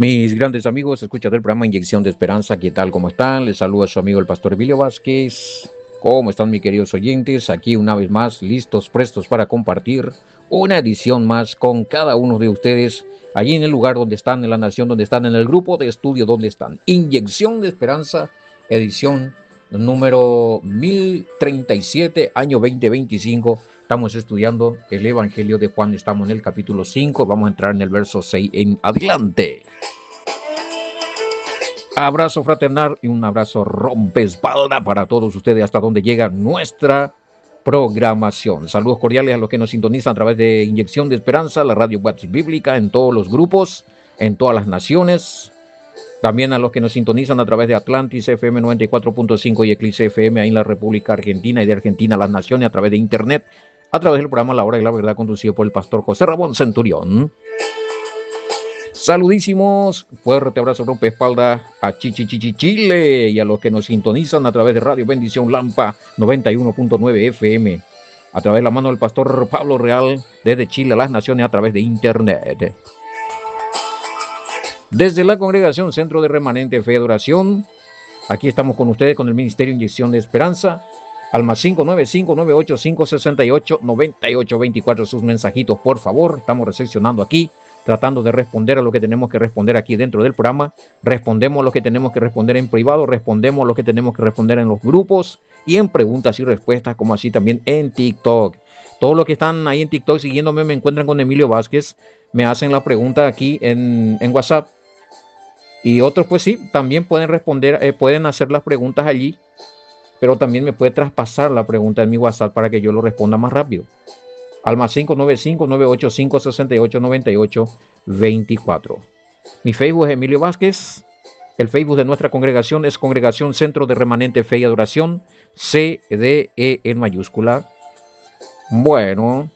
Mis grandes amigos, escucha del programa Inyección de Esperanza, ¿qué tal? ¿Cómo están? Les saluda a su amigo el pastor Emilio Vázquez. ¿Cómo están mis queridos oyentes? Aquí una vez más, listos, prestos para compartir una edición más con cada uno de ustedes, allí en el lugar donde están, en la nación donde están, en el grupo de estudio donde están. Inyección de Esperanza, edición número 1037, año 2025. Estamos estudiando el Evangelio de Juan, estamos en el capítulo 5, vamos a entrar en el verso 6 en adelante. Abrazo fraternal y un abrazo rompespalda para todos ustedes hasta donde llega nuestra programación. Saludos cordiales a los que nos sintonizan a través de Inyección de Esperanza, la radio WhatsApp bíblica, en todos los grupos, en todas las naciones. También a los que nos sintonizan a través de Atlantis FM 94.5 y Eclipse FM ahí en la República Argentina, y de Argentina a las naciones a través de internet, a través del programa La Hora de la Verdad, conducido por el pastor José Ramón Centurión. Saludísimos, fuerte abrazo rompeespalda a Chile y a los que nos sintonizan a través de Radio Bendición Lampa 91.9 FM, a través de la mano del pastor Pablo Real desde Chile a las naciones a través de internet. Desde la congregación Centro de Remanente Fe y Adoración, aquí estamos con ustedes con el Ministerio Inyección de Esperanza, al más 595-985-68-98-24, sus mensajitos por favor, estamos recepcionando aquí, tratando de responder a lo que tenemos que responder aquí dentro del programa. Respondemos a lo que tenemos que responder en privado, respondemos a lo que tenemos que responder en los grupos y en preguntas y respuestas, como así también en TikTok. Todos los que están ahí en TikTok siguiéndome me encuentran con Emilio Vázquez, me hacen la pregunta aquí en WhatsApp. Y otros pues sí, también pueden responder, pueden hacer las preguntas allí, pero también me puede traspasar la pregunta en mi WhatsApp para que yo lo responda más rápido. Al más 595-985-68-98-24. Mi Facebook es Emilio Vázquez. El Facebook de nuestra congregación es Congregación Centro de Remanente Fe y Adoración, CDE en mayúscula. Bueno,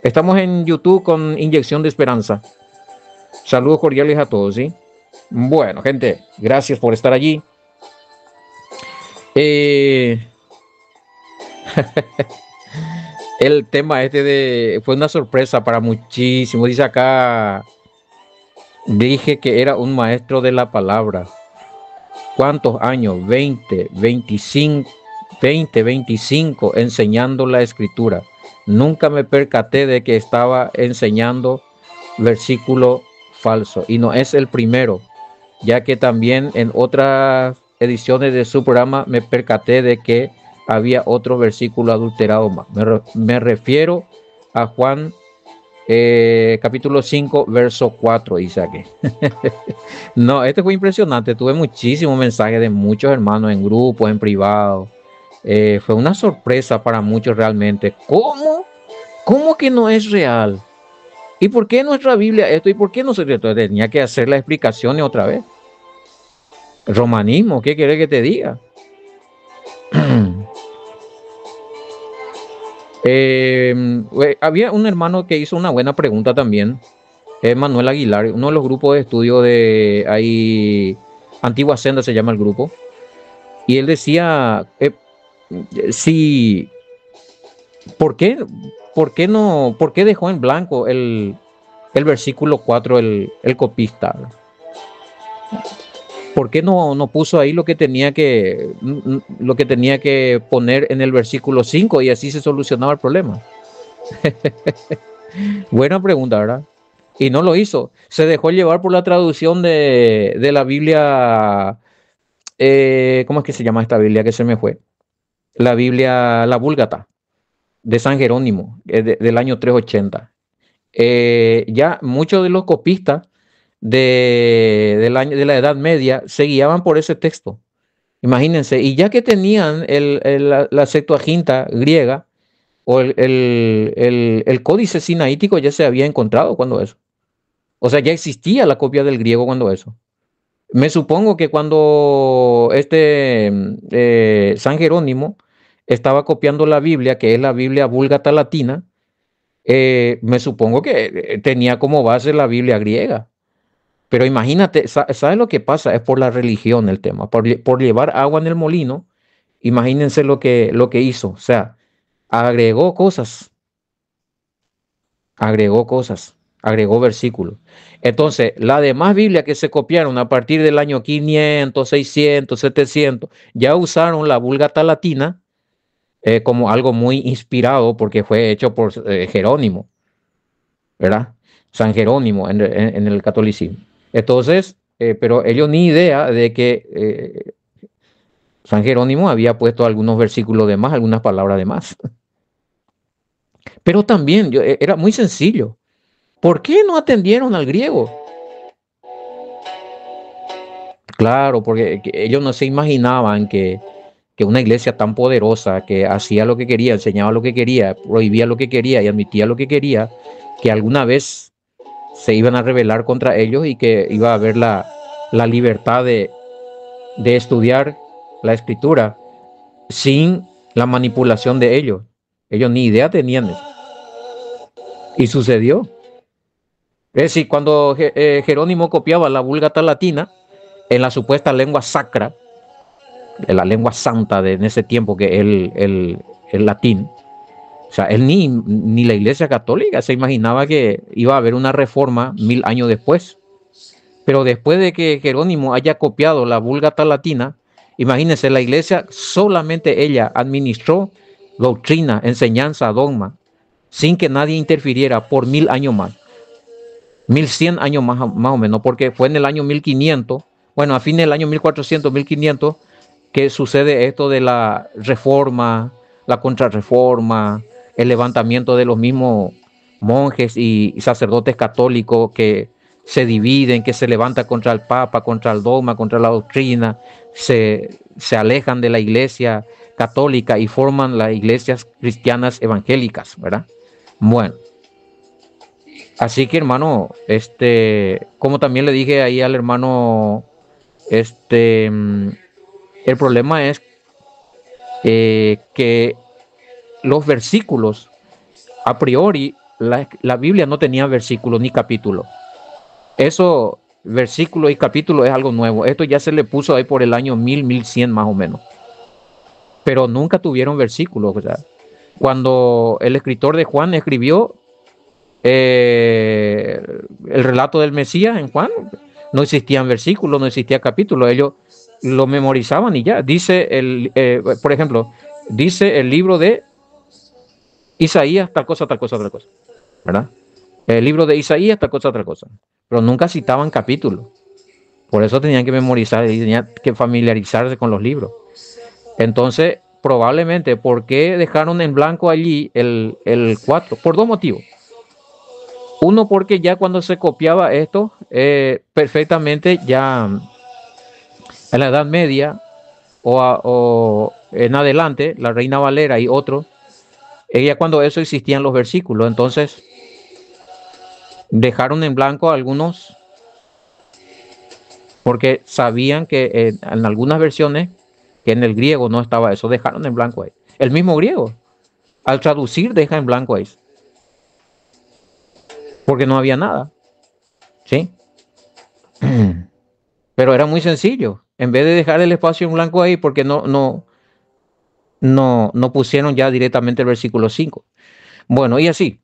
estamos en YouTube con Inyección de Esperanza. Saludos cordiales a todos, ¿sí? Bueno, gente, gracias por estar allí. El tema fue una sorpresa para muchísimos. Dice acá, dije que era un maestro de la palabra. ¿Cuántos años? 25 enseñando la escritura. Nunca me percaté de que estaba enseñando versículo falso. Y no es el primero, ya que también en otras ediciones de su programa me percaté de que había otro versículo adulterado más. Me refiero a Juan capítulo 5, verso 4, dice aquí. No, fue impresionante. Tuve muchísimos mensajes de muchos hermanos en grupos, en privado. Fue una sorpresa para muchos realmente. ¿Cómo? ¿Cómo que no es real? ¿Y por qué nuestra Biblia esto? ¿Y por qué no se tenía que hacer las explicaciones otra vez? Romanismo, ¿qué querés que te diga? Había un hermano que hizo una buena pregunta también, Manuel Aguilar, uno de los grupos de estudio de ahí, Antigua Senda se llama el grupo, y él decía, si, ¿por qué dejó en blanco el versículo 4 el copista? ¿Por qué no puso ahí lo que tenía que poner en el versículo 5 y así se solucionaba el problema? Buena pregunta, ¿verdad? Y no lo hizo. Se dejó llevar por la traducción de la Biblia. ¿Cómo es que se llama esta Biblia que se me fue? La Biblia, la Vulgata, de San Jerónimo, del año 380. Ya muchos de los copistas de la Edad Media se guiaban por ese texto. Imagínense, y ya que tenían la Septuaginta griega o el códice sinaítico ya se había encontrado cuando eso. O sea, ya existía la copia del griego cuando eso. Me supongo que cuando San Jerónimo estaba copiando la Biblia, que es la Biblia Vulgata latina, me supongo que tenía como base la Biblia griega. Pero imagínate, ¿sabes lo que pasa? Es por la religión el tema, por llevar agua en el molino. Imagínense lo que hizo. O sea, agregó cosas. agregó versículos. Entonces, las demás Biblias que se copiaron a partir del año 500, 600, 700, ya usaron la Vulgata Latina como algo muy inspirado porque fue hecho por Jerónimo, ¿verdad? San Jerónimo en el catolicismo. Entonces, pero ellos ni idea de que San Jerónimo había puesto algunos versículos de más, algunas palabras de más. Pero también era muy sencillo. ¿Por qué no atendieron al griego? Claro, porque ellos no se imaginaban que una iglesia tan poderosa, que hacía lo que quería, enseñaba lo que quería, prohibía lo que quería y admitía lo que quería, que alguna vez se iban a rebelar contra ellos y que iba a haber la libertad de estudiar la escritura sin la manipulación de ellos. Ellos ni idea tenían de eso. Y sucedió. Es decir, cuando Jerónimo copiaba la Vulgata Latina en la supuesta lengua sacra, en la lengua santa de en ese tiempo que el latín, o sea, él ni la Iglesia Católica se imaginaba que iba a haber una reforma 1000 años después. Pero después de que Jerónimo haya copiado la Vulgata Latina, imagínense, la Iglesia solamente ella administró doctrina, enseñanza, dogma, sin que nadie interfiriera por 1000 años más. 1100 años más o menos, porque fue en el año 1500, bueno, a fin del año 1400, 1500, que sucede esto de la reforma, la contrarreforma, el levantamiento de los mismos monjes y sacerdotes católicos que se dividen, que se levantan contra el Papa, contra el dogma, contra la doctrina, se alejan de la iglesia católica y forman las iglesias cristianas evangélicas, ¿verdad? Bueno. Así que hermano, como también le dije ahí al hermano, el problema es que los versículos, a priori, la Biblia no tenía versículos ni capítulos. Eso, versículo y capítulo es algo nuevo. Esto ya se le puso ahí por el año 1100 más o menos. Pero nunca tuvieron versículos. O sea, cuando el escritor de Juan escribió el relato del Mesías en Juan, no existían versículos, no existía capítulo, ellos lo memorizaban y ya. Dice, por ejemplo, dice el libro de Isaías, tal cosa, tal cosa, tal cosa, ¿verdad? El libro de Isaías, tal cosa, tal cosa. Pero nunca citaban capítulos. Por eso tenían que memorizar y tenían que familiarizarse con los libros. Entonces, probablemente, ¿por qué dejaron en blanco allí el 4? Por dos motivos. Uno, porque ya cuando se copiaba esto, perfectamente ya en la Edad Media o en adelante, la Reina Valera y otros, ya cuando eso existían los versículos, entonces dejaron en blanco algunos porque sabían que en algunas versiones, que en el griego no estaba eso, dejaron en blanco ahí. El mismo griego, al traducir, deja en blanco ahí. Porque no había nada, ¿sí? Pero era muy sencillo. En vez de dejar el espacio en blanco ahí, porque no pusieron ya directamente el versículo 5. Bueno, y así.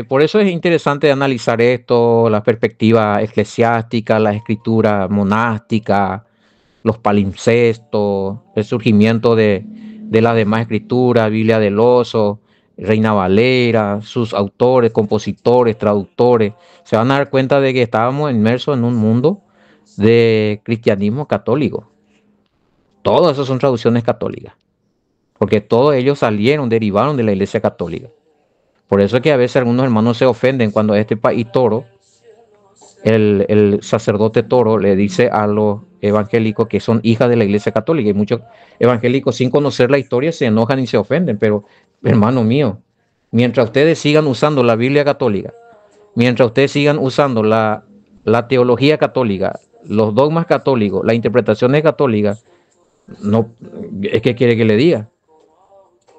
Por eso es interesante analizar esto, la perspectiva eclesiástica, la escritura monástica, los palimpsestos, el surgimiento de las demás escrituras, Biblia del Oso, Reina Valera, sus autores, compositores, traductores. Se van a dar cuenta de que estábamos inmersos en un mundo de cristianismo católico. Todos esos son traducciones católicas, porque todos ellos derivaron de la Iglesia Católica. Por eso es que a veces algunos hermanos se ofenden cuando este país Toro, el sacerdote Toro, le dice a los evangélicos que son hijas de la Iglesia Católica. Y muchos evangélicos, sin conocer la historia, se enojan y se ofenden. Pero, hermano mío, mientras ustedes sigan usando la Biblia católica, mientras ustedes sigan usando la teología católica, los dogmas católicos, las interpretaciones católicas, no, es que quiere que le diga.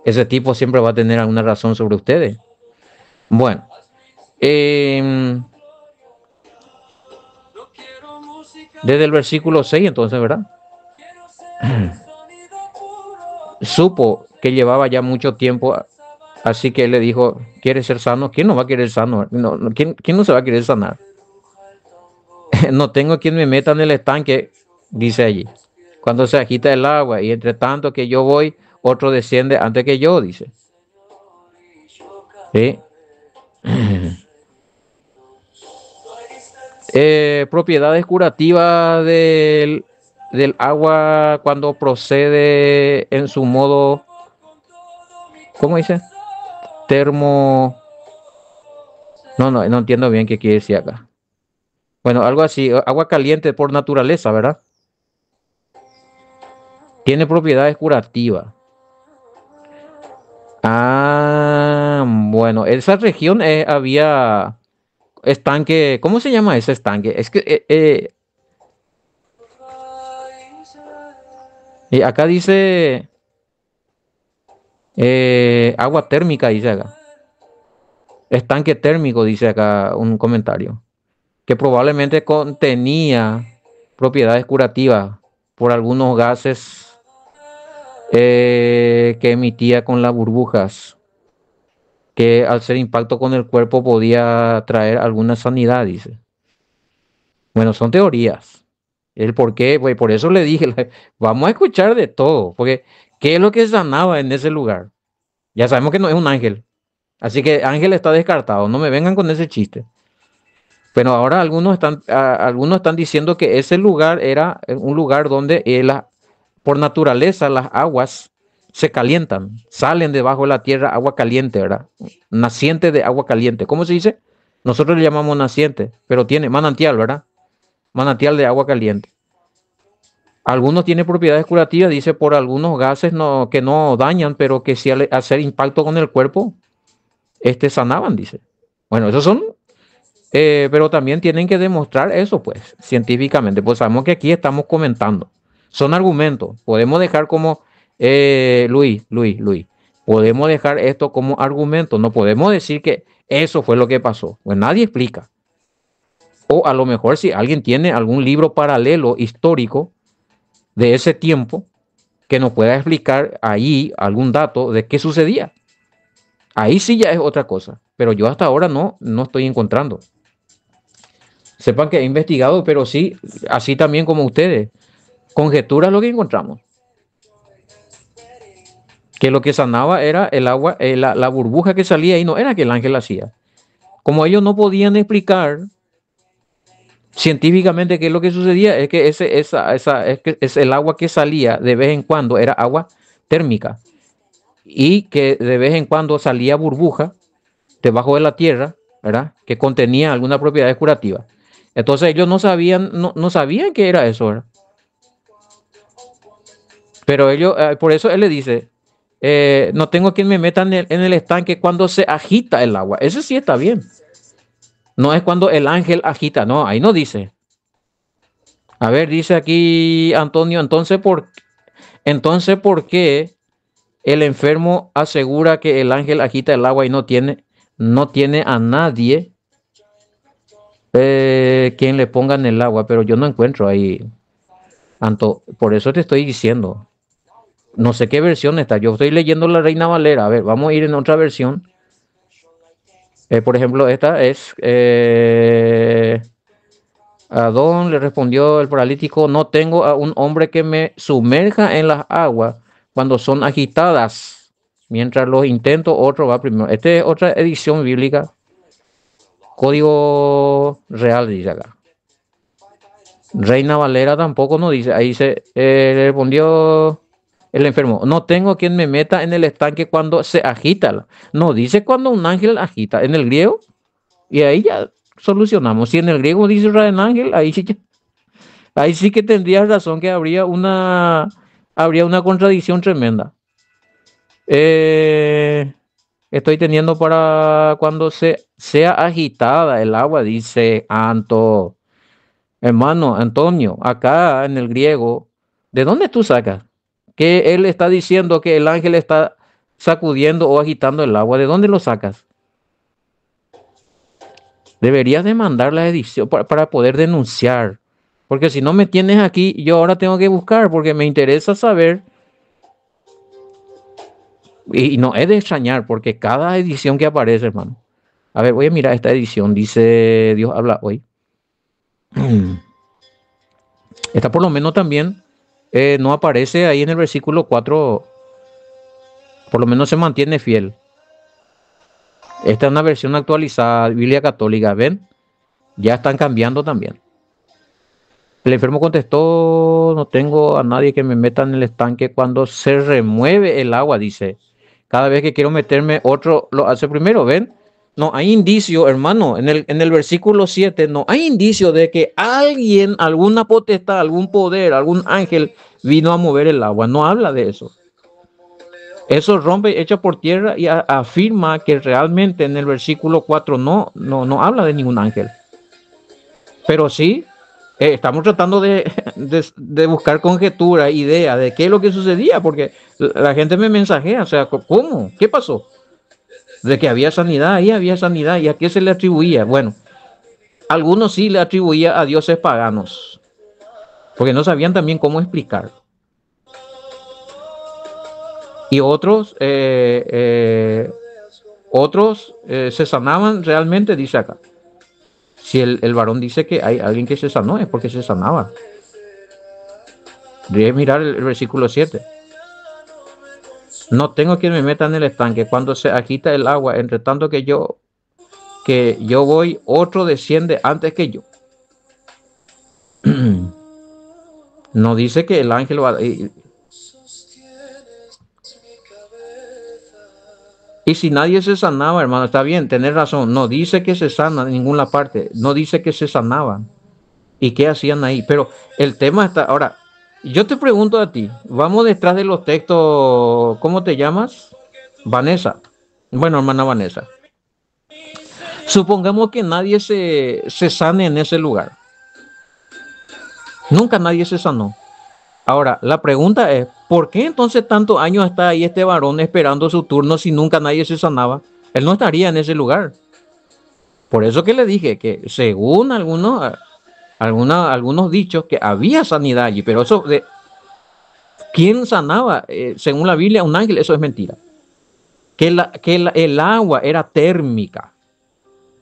Ese tipo siempre va a tener alguna razón sobre ustedes. Bueno, desde el versículo 6, entonces, ¿verdad? Supo que llevaba ya mucho tiempo Así que él le dijo, ¿quieres ser sano? ¿Quién no va a querer sano? ¿Quién no se va a querer sanar? No tengo quien me meta en el estanque, dice allí. Cuando se agita el agua y entre tanto que yo voy, otro desciende antes que yo, dice. ¿Sí? Propiedades curativas del agua cuando procede en su modo, ¿cómo dice? Termo. No entiendo bien qué quiere decir acá. Bueno, algo así, agua caliente por naturaleza, ¿verdad? Tiene propiedades curativas. Ah, bueno, esa región había estanque, ¿cómo se llama ese estanque? Es que acá dice agua térmica, dice acá. Estanque térmico, dice acá un comentario, que probablemente contenía propiedades curativas por algunos gases que emitía con las burbujas, que al ser impacto con el cuerpo podía traer alguna sanidad, dice. Bueno, son teorías. El por qué, pues por eso le dije, vamos a escuchar de todo, porque ¿qué es lo que sanaba en ese lugar? Ya sabemos que no es un ángel, así que ángel está descartado, no me vengan con ese chiste. Pero ahora algunos están diciendo que ese lugar era un lugar donde por naturaleza las aguas se calientan, salen debajo de la tierra agua caliente, ¿verdad? Naciente de agua caliente. ¿Cómo se dice? Nosotros le llamamos naciente, pero tiene manantial, ¿verdad? Manantial de agua caliente. Algunos tienen propiedades curativas, dice, por algunos gases que no dañan, pero que si al hacer impacto con el cuerpo, sanaban, dice. Bueno, esos son, pero también tienen que demostrar eso, pues, científicamente. Pues sabemos que aquí estamos comentando. Son argumentos. Podemos dejar como, Luis, podemos dejar esto como argumento. No podemos decir que eso fue lo que pasó. Pues nadie explica. O a lo mejor si alguien tiene algún libro paralelo histórico de ese tiempo que nos pueda explicar ahí algún dato de qué sucedía. Ahí sí ya es otra cosa, pero yo hasta ahora no estoy encontrando. Sepan que he investigado, pero sí, así también como ustedes, conjeturas lo que encontramos. Que lo que sanaba era el agua, la burbuja que salía y no era que el ángel hacía. Como ellos no podían explicar científicamente qué es lo que sucedía, es que es el agua que salía de vez en cuando era agua térmica y que de vez en cuando salía burbuja debajo de la tierra, ¿verdad? Que contenía alguna propiedad curativa. Entonces ellos no sabían qué era eso, ¿verdad? Pero ellos, por eso él le dice, no tengo quien me meta en el estanque cuando se agita el agua. Eso sí está bien. No es cuando el ángel agita, no, ahí no dice. A ver, dice aquí Antonio, entonces, ¿por qué el enfermo asegura que el ángel agita el agua y no tiene a nadie quien le ponga en el agua? Pero yo no encuentro ahí, Anto, por eso te estoy diciendo. No sé qué versión está. Yo estoy leyendo la Reina Valera. A ver, vamos a ir en otra versión. Por ejemplo, esta es Adón le respondió el paralítico, no tengo a un hombre que me sumerja en las aguas cuando son agitadas. Mientras los intento, otro va primero. Esta es otra edición bíblica. Código Real dice acá. Reina Valera tampoco nos dice. Ahí le respondió el enfermo. No tengo quien me meta en el estanque cuando se agita. No dice cuando un ángel agita. En el griego. Y ahí ya solucionamos. Si en el griego dice Israel ángel, ahí sí que tendrías razón que habría una contradicción tremenda. Estoy teniendo para cuando sea agitada el agua, dice hermano Antonio, acá en el griego, ¿de dónde tú sacas? Que él está diciendo que el ángel está sacudiendo o agitando el agua. ¿De dónde lo sacas? Deberías demandar la edición para poder denunciar. Porque si no me tienes aquí, yo ahora tengo que buscar porque me interesa saber Y no es de extrañar, porque cada edición que aparece, hermano. A ver, voy a mirar esta edición. Dice Dios habla hoy. Esta por lo menos también no aparece ahí en el versículo 4. Por lo menos se mantiene fiel. Esta es una versión actualizada, Biblia Católica. ¿Ven? Ya están cambiando también. El enfermo contestó, no tengo a nadie que me meta en el estanque cuando se remueve el agua, dice. Cada vez que quiero meterme, otro lo hace primero, ¿ven? No hay indicio, hermano, en el versículo 7 no hay indicio de que alguien, alguna potestad, algún poder, algún ángel vino a mover el agua. No habla de eso. Eso rompe, echa por tierra y afirma que realmente en el versículo 4 no habla de ningún ángel. Pero sí, estamos tratando de buscar conjetura, idea de qué es lo que sucedía, porque la gente me mensajea, o sea, ¿cómo? ¿Qué pasó? De que había sanidad, ahí había sanidad, ¿y a qué se le atribuía? Bueno, algunos sí le atribuía a dioses paganos, porque no sabían también cómo explicar. Y otros se sanaban realmente, dice acá. Si el varón dice que hay alguien que se sanó, es porque se sanaba. Debes mirar el versículo 7. No tengo quien me meta en el estanque cuando se agita el agua, entre tanto que yo voy, otro desciende antes que yo. No dice que el ángel va. Y si nadie se sanaba, hermano, está bien, tenés razón. No dice que se sana en ninguna parte. No dice que se sanaban. ¿Y qué hacían ahí? Pero el tema está. Ahora, yo te pregunto a ti. Vamos detrás de los textos. ¿Cómo te llamas? Vanessa. Bueno, hermana Vanessa. Supongamos que nadie se sane en ese lugar. Nunca nadie se sanó. Ahora, la pregunta es, ¿por qué entonces tantos años está ahí este varón esperando su turno si nunca nadie se sanaba? Él no estaría en ese lugar. Por eso que le dije que según algunos dichos que había sanidad allí, pero eso de quién sanaba, según la Biblia, un ángel, eso es mentira. Que el agua era térmica.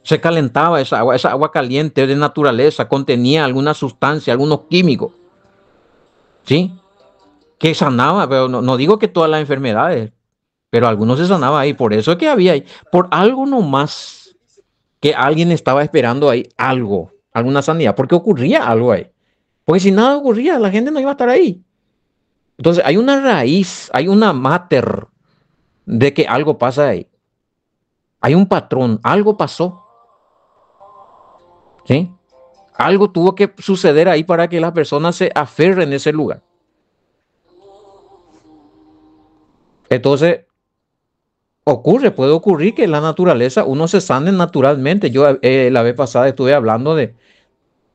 Se calentaba esa agua caliente de naturaleza, contenía alguna sustancia, algunos químicos, ¿sí? Que sanaba, pero no digo que todas las enfermedades, pero algunos se sanaba ahí, por eso es que había ahí, por algo nomás, que alguien estaba esperando ahí algo, alguna sanidad, porque ocurría algo ahí. Porque si nada ocurría, la gente no iba a estar ahí. Entonces hay una raíz, hay una mater de que algo pasa ahí. Hay un patrón, algo pasó, ¿sí? Algo tuvo que suceder ahí para que las personas se aferren en ese lugar. Entonces, puede ocurrir que en la naturaleza uno se sane naturalmente. Yo la vez pasada estuve hablando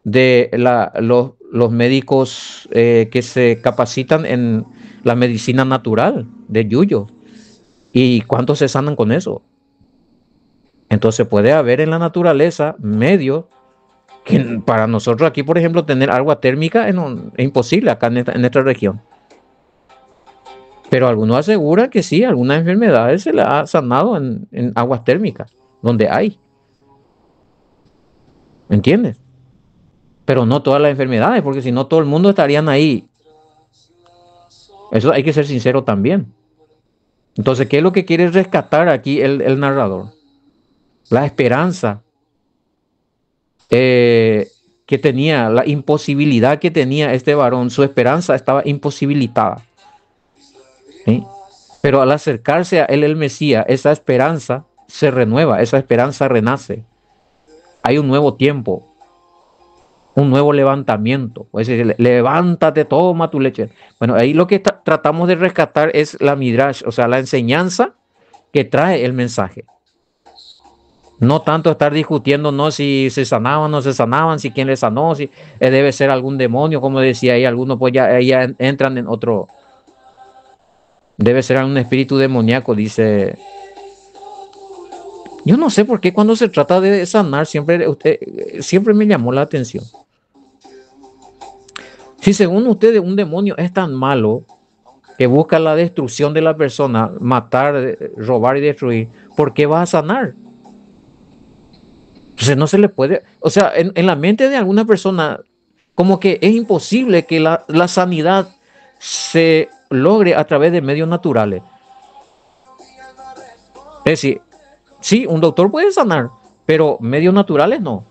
los médicos que se capacitan en la medicina natural de Yuyo. ¿Y cuántos se sanan con eso? Entonces puede haber en la naturaleza medios que para nosotros aquí, por ejemplo, tener agua térmica es imposible acá en nuestra región. Pero algunos aseguran que sí, algunas enfermedades se le ha sanado en aguas térmicas, donde hay. ¿Me entiendes? Pero no todas las enfermedades, porque si no todo el mundo estarían ahí. Eso hay que ser sincero también. Entonces, ¿qué es lo que quiere rescatar aquí el narrador? La esperanza que tenía, la imposibilidad que tenía este varón, su esperanza estaba imposibilitada. ¿Sí? Pero al acercarse a él, el Mesías, esa esperanza se renueva, esa esperanza renace. Hay un nuevo tiempo, un nuevo levantamiento. Es decir, levántate, toma tu leche. Bueno, ahí lo que tratamos de rescatar es la midrash, o sea, la enseñanza que trae el mensaje. No tanto estar discutiendo, no si se sanaban o no se sanaban, si quién le sanó, si debe ser algún demonio, como decía ahí, algunos pues ya entran en otro. Debe ser un espíritu demoníaco, dice. Yo no sé por qué cuando se trata de sanar siempre me llamó la atención. Si según ustedes un demonio es tan malo, que busca la destrucción de la persona, matar, robar y destruir, ¿por qué va a sanar? Entonces no se le puede, o sea, en la mente de alguna persona, como que es imposible que la sanidad se logre a través de medios naturales. Es decir, sí, un doctor puede sanar, pero medios naturales no.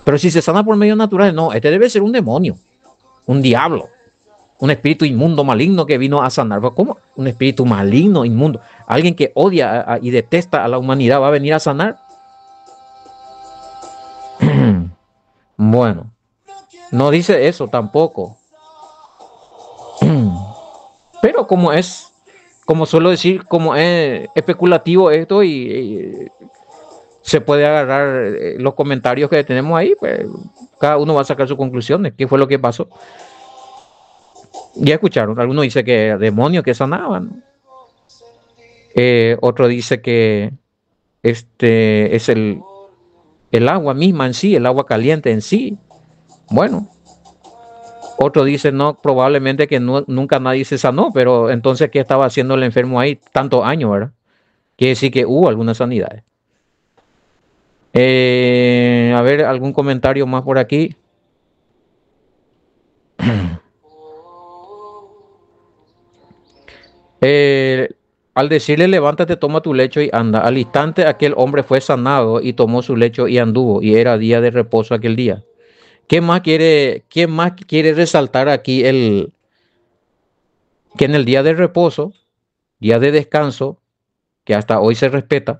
Pero si se sana por medios naturales, no, este debe ser un demonio, un diablo, un espíritu inmundo, maligno que vino a sanar. ¿Cómo? Un espíritu maligno, inmundo. Alguien que odia y detesta a la humanidad va a venir a sanar. Bueno, no dice eso tampoco. Pero como suelo decir, como es especulativo esto y se puede agarrar los comentarios que tenemos ahí, pues cada uno va a sacar sus conclusiones. ¿Qué fue lo que pasó? Ya escucharon, algunos dicen que demonios que sanaban. Otro dice que es el agua misma en sí, el agua caliente en sí. Bueno, otro dice no, probablemente que nunca nadie se sanó, pero entonces, ¿qué estaba haciendo el enfermo ahí tantos años, verdad? Quiere decir que hubo algunas sanidades. A ver, algún comentario más por aquí. Al decirle levántate, toma tu lecho y anda, al instante aquel hombre fue sanado y tomó su lecho y anduvo, y era día de reposo aquel día. ¿Quién más quiere resaltar aquí que en el día de reposo, día de descanso, que hasta hoy se respeta,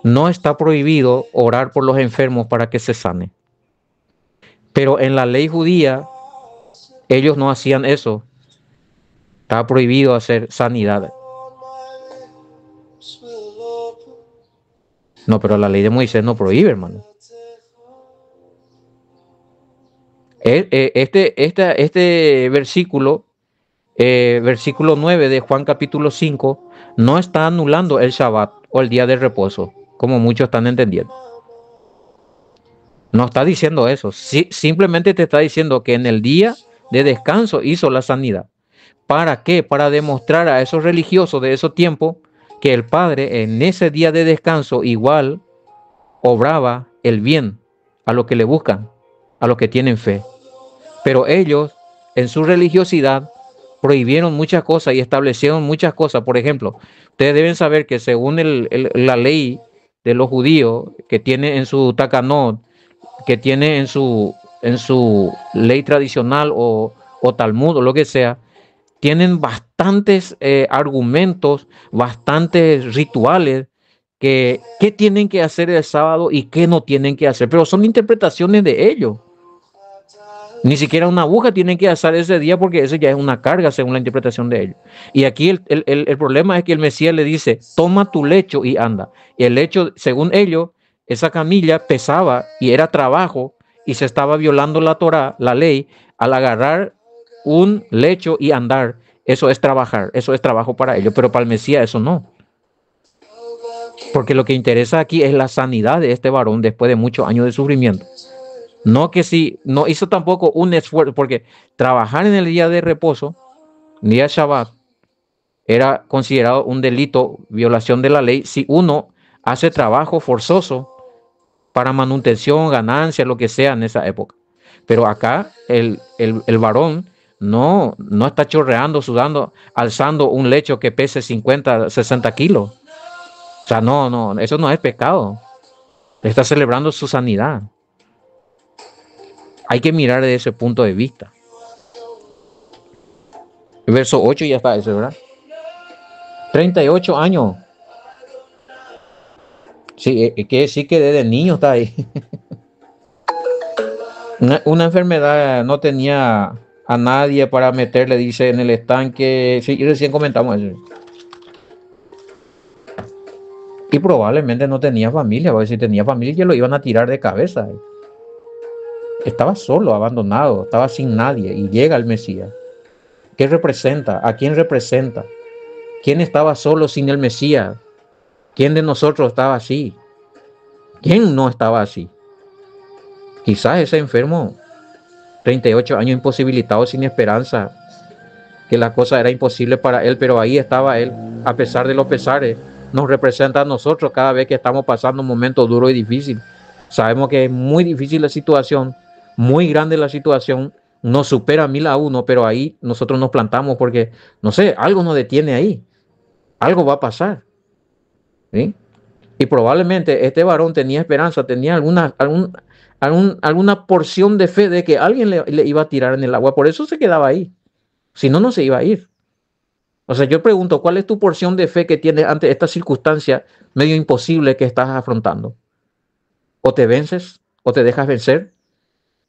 no está prohibido orar por los enfermos para que se sane? Pero en la ley judía, ellos no hacían eso. Estaba prohibido hacer sanidad. No, pero la ley de Moisés no prohíbe, hermano. Este versículo, versículo 9 de Juan capítulo 5, no está anulando el Shabbat o el día de reposo, como muchos están entendiendo. No está diciendo eso. Sí, simplemente te está diciendo que en el día de descanso hizo la sanidad. ¿Para qué? Para demostrar a esos religiosos de esos tiempos que el Padre en ese día de descanso igual obraba el bien a los que le buscan, a los que tienen fe. Pero ellos, en su religiosidad, prohibieron muchas cosas y establecieron muchas cosas. Por ejemplo, ustedes deben saber que según la ley de los judíos, que tiene en su Takanot, que tiene en su ley tradicional o Talmud o lo que sea, tienen bastantes argumentos, bastantes rituales que qué tienen que hacer el sábado y qué no tienen que hacer, pero son interpretaciones de ellos. Ni siquiera una aguja tienen que hacer ese día porque eso ya es una carga según la interpretación de ellos. Y aquí el problema es que el Mesías le dice, toma tu lecho y anda. Y el lecho, según ellos, esa camilla pesaba y era trabajo y se estaba violando la Torá, la ley, al agarrar un lecho y andar. Eso es trabajar, eso es trabajo para ellos, pero para el Mesías eso no. Porque lo que interesa aquí es la sanidad de este varón después de muchos años de sufrimiento. No que si no hizo tampoco un esfuerzo, porque trabajar en el día de reposo, día Shabbat, era considerado un delito, violación de la ley, si uno hace trabajo forzoso para manutención, ganancia, lo que sea en esa época. Pero acá el varón no está chorreando, sudando, alzando un lecho que pese 50, 60 kilos. O sea, no, eso no es pecado. Está celebrando su sanidad. Hay que mirar desde ese punto de vista. El verso 8 ya está ese, ¿verdad? 38 años. Sí, que sí que desde niño está ahí. Una enfermedad, no tenía a nadie para meterle, dice, en el estanque. Sí, recién comentamos eso. Y probablemente no tenía familia, porque si tenía familia ya lo iban a tirar de cabeza. Estaba solo, abandonado, estaba sin nadie y llega el Mesías. ¿Qué representa? ¿A quién representa? ¿Quién estaba solo sin el Mesías? ¿Quién de nosotros estaba así? ¿Quién no estaba así? Quizás ese enfermo, 38 años imposibilitado, sin esperanza, que la cosa era imposible para él, pero ahí estaba él, a pesar de los pesares. Nos representa a nosotros cada vez que estamos pasando un momento duro y difícil. Sabemos que es muy difícil la situación, muy grande la situación, nos supera 1000 a 1, pero ahí nosotros nos plantamos porque, no sé, algo nos detiene ahí, algo va a pasar, ¿sí? Y probablemente este varón tenía esperanza, tenía alguna porción de fe de que alguien le iba a tirar en el agua, por eso se quedaba ahí, si no, no se iba a ir. O sea, yo pregunto, ¿cuál es tu porción de fe que tienes ante esta circunstancia medio imposible que estás afrontando? ¿O te vences? ¿O te dejas vencer?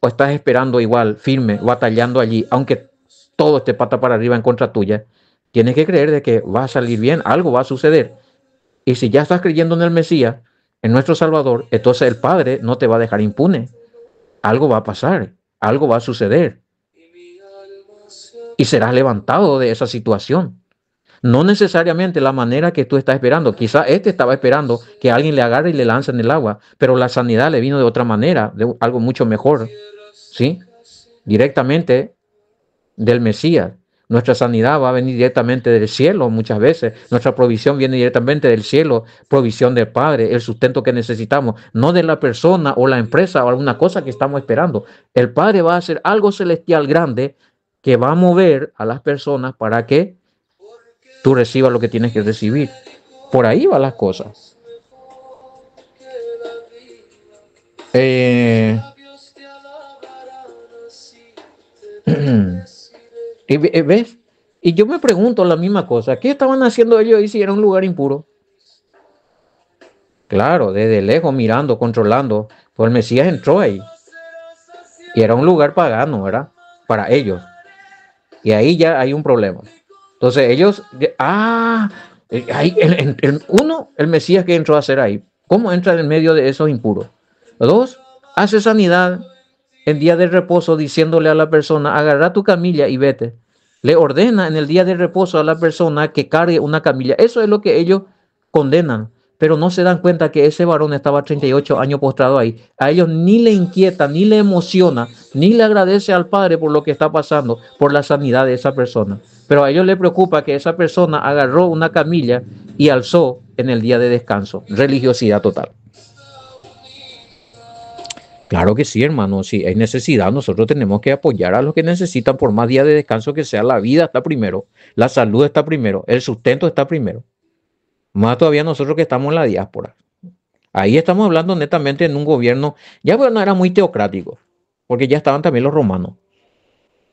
¿O estás esperando igual, firme, batallando allí, aunque todo esté pata para arriba en contra tuya? Tienes que creer de que va a salir bien, algo va a suceder. Y si ya estás creyendo en el Mesías, en nuestro Salvador, entonces el Padre no te va a dejar impune. Algo va a pasar, algo va a suceder. Y serás levantado de esa situación. No necesariamente la manera que tú estás esperando. Quizá este estaba esperando que alguien le agarre y le lance en el agua, pero la sanidad le vino de otra manera, de algo mucho mejor, ¿sí? Directamente del Mesías. Nuestra sanidad va a venir directamente del cielo muchas veces. Nuestra provisión viene directamente del cielo, provisión del Padre, el sustento que necesitamos, no de la persona o la empresa o alguna cosa que estamos esperando. El Padre va a hacer algo celestial grande que va a mover a las personas para que tú recibas lo que tienes que recibir. Por ahí van las cosas. Y ves, y yo me pregunto la misma cosa, ¿qué estaban haciendo ellos ahí si era un lugar impuro? Claro, desde lejos mirando, controlando, pues el Mesías entró ahí y era un lugar pagano, ¿verdad? Para ellos. Y ahí ya hay un problema. Entonces ellos, ahí, el Mesías que entró a hacer ahí, ¿cómo entra en medio de esos impuros? Dos, hace sanidad en día de reposo diciéndole a la persona, agarra tu camilla y vete. Le ordena en el día de reposo a la persona que cargue una camilla. Eso es lo que ellos condenan, pero no se dan cuenta que ese varón estaba 38 años postrado ahí. A ellos ni le inquieta, ni le emociona, ni le agradece al Padre por lo que está pasando, por la sanidad de esa persona. Pero a ellos les preocupa que esa persona agarró una camilla y alzó en el día de descanso. Religiosidad total. Claro que sí, hermano. Si hay necesidad, nosotros tenemos que apoyar a los que necesitan, por más días de descanso que sea. La vida está primero, la salud está primero, el sustento está primero. Más todavía nosotros que estamos en la diáspora. Ahí estamos hablando netamente en un gobierno, ya bueno, era muy teocrático, porque ya estaban también los romanos.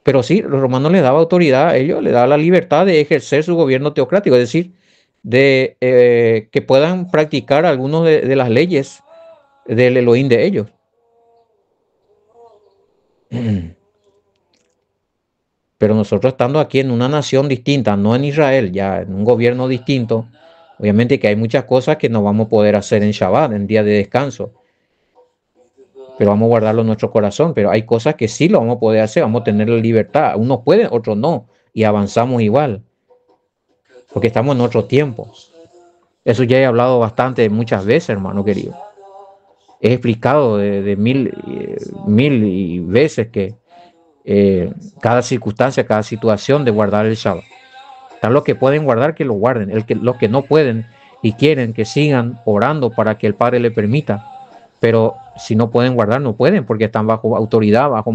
Pero sí, los romanos les daba autoridad a ellos, les daba la libertad de ejercer su gobierno teocrático, es decir, de que puedan practicar algunas de las leyes del Elohim de ellos. Pero nosotros estando aquí en una nación distinta, no en Israel, ya en un gobierno distinto, obviamente que hay muchas cosas que no vamos a poder hacer en Shabbat, en día de descanso, pero vamos a guardarlo en nuestro corazón. Pero hay cosas que sí lo vamos a poder hacer, vamos a tener la libertad. Unos pueden, otros no, y avanzamos igual, porque estamos en otro tiempo. Eso ya he hablado bastante, muchas veces, hermano querido. He explicado de mil y veces que cada circunstancia, cada situación de guardar el Shabbat. Están los que pueden guardar, que lo guarden. Los que no pueden y quieren que sigan orando para que el Padre le permita. Pero si no pueden guardar, no pueden, porque están bajo autoridad, bajo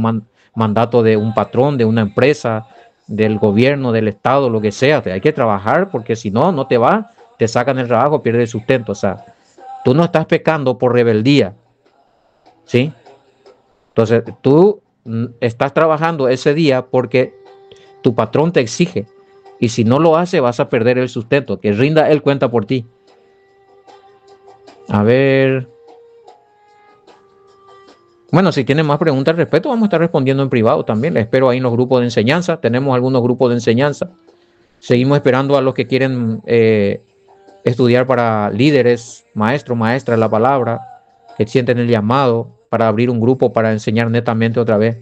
mandato de un patrón, de una empresa, del gobierno, del Estado, lo que sea. Hay que trabajar, porque si no, no te va, te sacan el trabajo, pierdes el sustento. O sea, tú no estás pecando por rebeldía, ¿sí? Entonces, tú estás trabajando ese día porque tu patrón te exige. Y si no lo hace, vas a perder el sustento. Que rinda él cuenta por ti. A ver. Bueno, si tienen más preguntas al respecto, vamos a estar respondiendo en privado también. Les espero ahí en los grupos de enseñanza. Tenemos algunos grupos de enseñanza. Seguimos esperando a los que quieren estudiar para líderes, maestros, maestras de la palabra, que sienten el llamado para abrir un grupo para enseñar netamente otra vez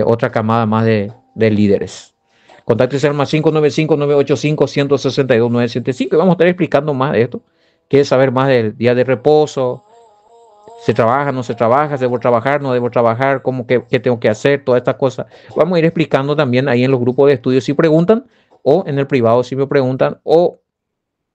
otra camada más de líderes. Contáctese al más 595-985-162-975 y vamos a estar explicando más de esto. ¿Quieres saber más del día de reposo? ¿Se trabaja, no se trabaja? ¿Debo trabajar, no debo trabajar? ¿Cómo qué tengo que hacer? Todas estas cosas. Vamos a ir explicando también ahí en los grupos de estudio si preguntan, o en el privado si me preguntan, o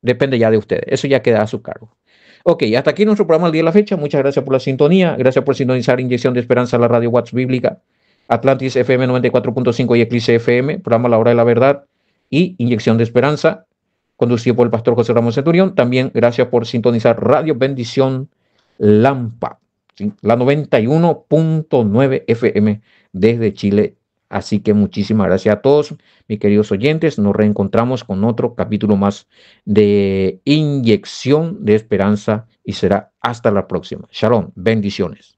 depende ya de ustedes. Eso ya queda a su cargo. Ok, hasta aquí nuestro programa al día de la fecha. Muchas gracias por la sintonía. Gracias por sintonizar Inyección de Esperanza a la radio Watts Bíblica, Atlantis FM 94.5 y Eclipse FM, programa La Hora de la Verdad y Inyección de Esperanza, conducido por el pastor José Ramos Centurión. También gracias por sintonizar Radio Bendición Lampa, ¿sí? La 91.9 FM desde Chile. Así que muchísimas gracias a todos, mis queridos oyentes. Nos reencontramos con otro capítulo más de Inyección de Esperanza y será hasta la próxima. Shalom, bendiciones.